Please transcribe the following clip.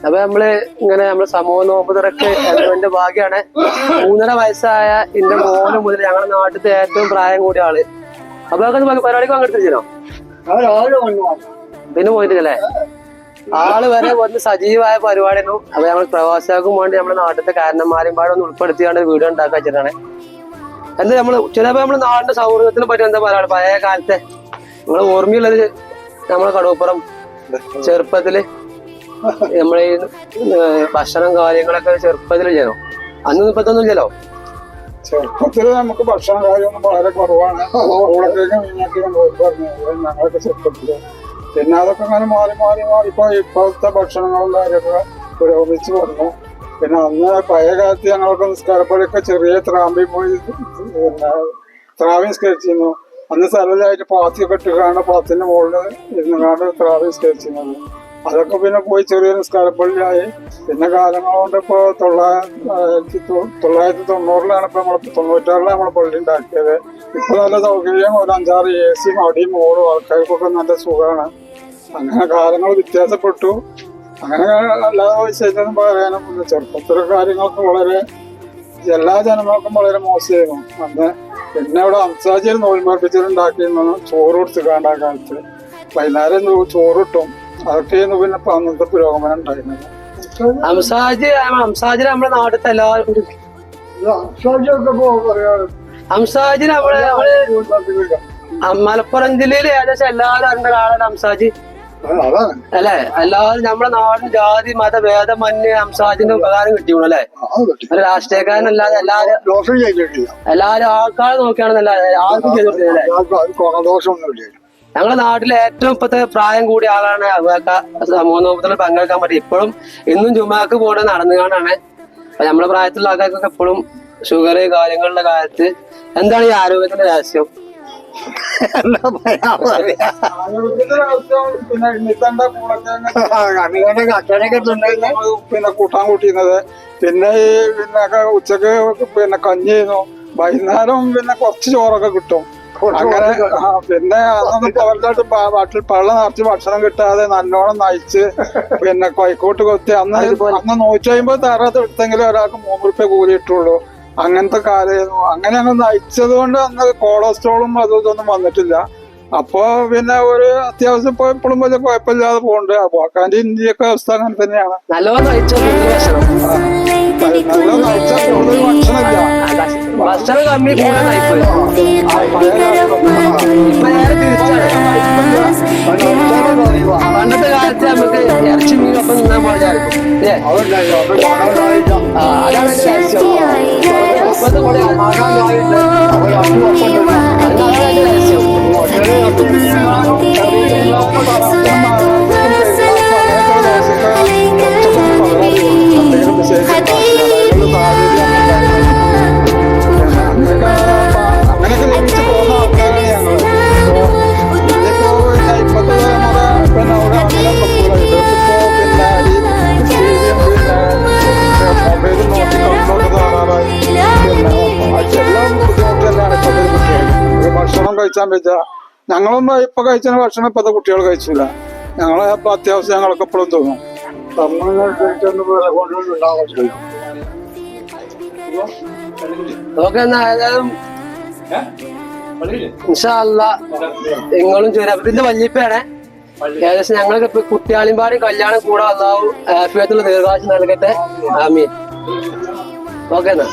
അപ്പൊ ഇങ്ങനെ നമ്മള് സമൂഹ നോമ്പ് തുറക്ക് എന്റെ ഭാഗ്യാണ്. 3.5 വയസ്സായ എന്റെ മോന് മുതൽ ഞങ്ങളുടെ നാട്ടിലത്തെ ഏറ്റവും പ്രായം കൂടിയ ആള്. അപ്പൊ അതൊക്കെ പരിപാടിക്ക് പങ്കെടുത്തിരുന്നോ? പിന്നെ പോയിട്ടില്ലേ? ആള് വരെ വന്ന് സജീവമായ പരിപാടിയായിരുന്നു. അപ്പൊ ഞങ്ങൾ പ്രവാസികൾക്കും വേണ്ടി നമ്മുടെ നാട്ടിലത്തെ കാരണന്മാരും പാടൊന്ന് ഉൾപ്പെടുത്തിയാണ് വീഡിയോ ഉണ്ടാക്കാൻ വെച്ചിട്ടാണ്. എന്താ ചിലപ്പോ നമ്മള് നാടിന്റെ സൗഹൃദത്തിനെ പറ്റി എന്താ പറയാ, പഴയ കാലത്തെ നമ്മള് ഓർമ്മയുള്ളത് നമ്മളെ കടവപ്പുറം ചെറുപ്പത്തില് നമ്മളീ ഭക്ഷണം കാര്യങ്ങളൊക്കെ ചെറുപ്പത്തിൽ ചെയ്യണോ? അന്നൊന്നും ഇപ്പത്തൊന്നും ഇല്ലല്ലോ. ചെറുപ്പത്തില് നമുക്ക് ഭക്ഷണ കാര്യമൊന്നും വളരെ കുറവാണ്. ഞങ്ങളൊക്കെ ചെറുപ്പത്തില് പിന്നെ അതൊക്കെ അങ്ങനെ മാറി മാറി മാറി ഇപ്പോഴത്തെ ഭക്ഷണങ്ങളും കാര്യമൊക്കെ പുരോഗമിച്ച് വന്നു. പിന്നെ അന്ന് പഴയ കാലത്ത് ഞങ്ങളൊക്കെ നിസ്കാരപ്പള്ളിയൊക്കെ ചെറിയ ത്രാമ്പിൽ പോയി ത്രാവി നിസ്കരിച്ചിരുന്നു. അന്ന് സ്ഥലമായിട്ട് പാത്തിയൊക്കെ ഇട്ടുകാണ്ട് പാത്തിന്റെ മുകളിൽ ഇരുന്നുകാണ്ട് ത്രാവി നിസ്കരിച്ചിരുന്നത്. അതൊക്കെ പിന്നെ പോയി ചെറിയ നിസ്കാരപ്പള്ളിയായി. പിന്നെ കാലങ്ങൾ കൊണ്ട് ഇപ്പൊ 1990-ലാണ് ഇപ്പൊ നമ്മള് 96-ലാണ് നമ്മളെ പള്ളി ഉണ്ടാക്കിയത്. ഇപ്പൊ നല്ല സൗകര്യം, ഒരു 5-6 AC അടിയും മോളും ആൾക്കാർക്കൊക്കെ നല്ല സുഖമാണ്. അങ്ങനെ കാലങ്ങൾ വ്യത്യാസപ്പെട്ടു. അങ്ങനെ അല്ലാതെ വിശേഷം പറയാനും ചെറുപ്പത്തിലെ കാര്യങ്ങളൊക്കെ വളരെ എല്ലാ ജനങ്ങൾക്കും വളരെ മോശമായിരുന്നു അന്ന്. പിന്നെ ഇവിടെ അംസാജിയിൽ നോൽമർപ്പിച്ചിട്ടുണ്ടാക്കിയിരുന്നു ചോറ് കൊടുത്തുകാണ്ട് ആ കാലത്ത്. വൈകുന്നേരം ചോറിട്ടും അതൊക്കെയായിരുന്നു പിന്നെ അന്നത്തെ പുരോഗമനം ഉണ്ടായിരുന്നത്. അംസാജിൽ നമ്മുടെ നാട്ടിലത്തെ എല്ലാവരും മലപ്പുറം ജില്ലയിൽ ഏകദേശം എല്ലാവരും അറിഞ്ഞ ആളാണ് അംസാജി അല്ലെ? എല്ലാവരും നമ്മുടെ നാടിന് ജാതി മത ഭേദമന്യേ അംസാജിന്റെ ഉപകാരം കിട്ടിയുള്ളൂ അല്ലെ? ഒരു രാഷ്ട്രീയക്കാരനല്ലാതെ എല്ലാരും ആൾക്കാരെ നോക്കിയാണെന്നല്ല ആർക്കും ചെയ്തിട്ടില്ല. ഞങ്ങളുടെ നാട്ടിലെ ഏറ്റവും ഇപ്പത്തെ പ്രായം കൂടിയ ആളാണ് സമൂഹ നോമ്പത്തിൽ പങ്കെടുക്കാൻ പറ്റും. ഇപ്പോഴും ഇന്നും ജുമാക്ക് പോകണത് നടന്നുകൊണ്ടാണ്. അപ്പൊ നമ്മുടെ പ്രായത്തിലുള്ള ആൾക്കാർക്കൊക്കെ എപ്പോഴും ഷുഗർ കാര്യങ്ങളുടെ കാര്യത്ത് എന്താണ് ഈ ആരോഗ്യത്തിന്റെ രഹസ്യം? പിന്നെ കൂട്ടാൻ കൂട്ടിയിരുന്നത്, പിന്നെ ഉച്ചക്ക് പിന്നെ കഞ്ഞി ചെയ്യുന്നു, വൈകുന്നേരം പിന്നെ കുറച്ച് ചോറൊക്കെ കിട്ടും. അങ്ങനെ പിന്നെ അതൊന്നും പവറിലായിട്ട് പള്ള നിറച്ച് ഭക്ഷണം കിട്ടാതെ നല്ലോണം നയിച്ച് പിന്നെ കൈക്കോട്ട് കൊത്തി അന്ന് 150 തറത്ത് എടുത്തെങ്കിലും ഒരാൾക്ക് 3 രൂപ കൂലി ഇട്ടുള്ളൂ. അങ്ങനത്തെ കാലമായിരുന്നു. അങ്ങനെ ഞങ്ങൾ നയിച്ചത് കൊണ്ട് അന്ന് കൊളസ്ട്രോളും അതും ഇതൊന്നും വന്നിട്ടില്ല. അപ്പൊ പിന്നെ ഒരു അത്യാവശ്യം ഇപ്പൊ എപ്പോഴും വലിയ കുഴപ്പമില്ലാതെ പോകുന്നുണ്ട്. അപ്പൊ ആക്കാന്റെ ഇന്ത്യയൊക്കെ അവസ്ഥ അങ്ങനെ തന്നെയാണ്. നല്ലോണം നയിച്ച കൂടുതൽ ഭക്ഷണമില്ല, ഭക്ഷണം കമ്മി കൂടെ നയിപ്പോയി. പണ്ടത്തെ കാലത്ത് നമുക്ക് ഇറച്ചി മീനൊപ്പം നിന്നാൻ പാടില്ലായിരുന്നു. അതാണ് രഹസ്യം. ഭക്ഷണം കഴിച്ചാൻ വെച്ചാ ഞങ്ങളൊന്നും ഇപ്പൊ കഴിച്ച ഭക്ഷണം ഇപ്പത്തെ കുട്ടികൾ കഴിച്ചില്ല. ഞങ്ങളെ ഇപ്പൊ അത്യാവശ്യം ഞങ്ങളൊക്കെ എപ്പോഴും തോന്നും നിങ്ങളും ചുരത്തിന്റെ വല്യപ്പയാണ്. ഏകദേശം ഞങ്ങളൊക്കെ ഇപ്പൊ കുട്ടിയാളിമ്പാടി കല്യാണം കൂടെ അല്ലാവും ആഫിയത്തുള്ള ദീർഘായുസ്സ് നൽകട്ടെ. ആമീൻ. ഓക്കെ എന്നാ.